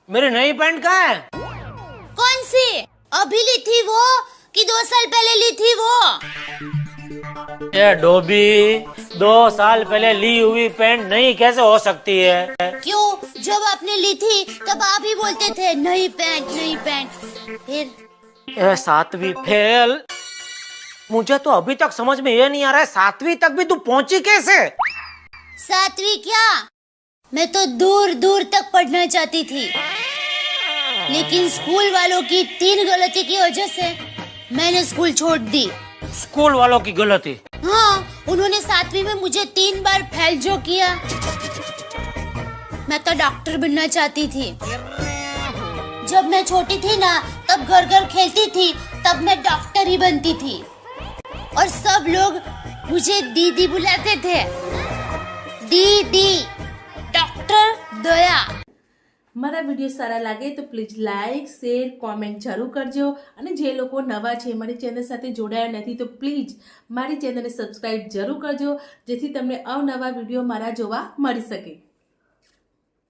मेरी नई पैंट कहाँ है? कौन सी? अभी ली थी वो कि 2 साल पहले ली थी वो? ये डोबी, 2 साल पहले ली हुई पैंट नई कैसे हो सकती है? क्यों? जब आपने ली थी तब आप ही बोलते थे नई पैंट नई पैंट। फिर ये 7वीं फेल। मुझे तो अभी तक समझ में ये नहीं आ रहा है 7वीं तक भी तू पहुंची कैसे? 7वीं क्या? मैं तो दूर दूर तक पढ़ना चाहती थी, लेकिन स्कूल वालों की 3 गलती की वजह से मैंने स्कूल छोड़ दी। स्कूल वालों की गलती? हाँ, उन्होंने 7वीं में मुझे 3 बार फेल जो किया। मैं तो डॉक्टर बनना चाहती थी। जब मैं छोटी थी ना, तब घर घर खेलती थी, तब मैं डॉक्टर ही बनती थी और सब लोग मुझे दीदी बुलाते थे। दीदी, डॉक्टर दया। મારા વિડીયો સારા લાગે તો પ્લીઝ લાઇક શેર કોમેન્ટ જરૂર કરજો અને જે લોકો નવા છે મારી ચેનલ સાથે જોડાયા નથી તો પ્લીઝ મારી ચેનલને સબસ્ક્રાઇબ જરૂર કરજો જેથી તમને અવનવા વિડીયો મારા જોવા મળી શકે।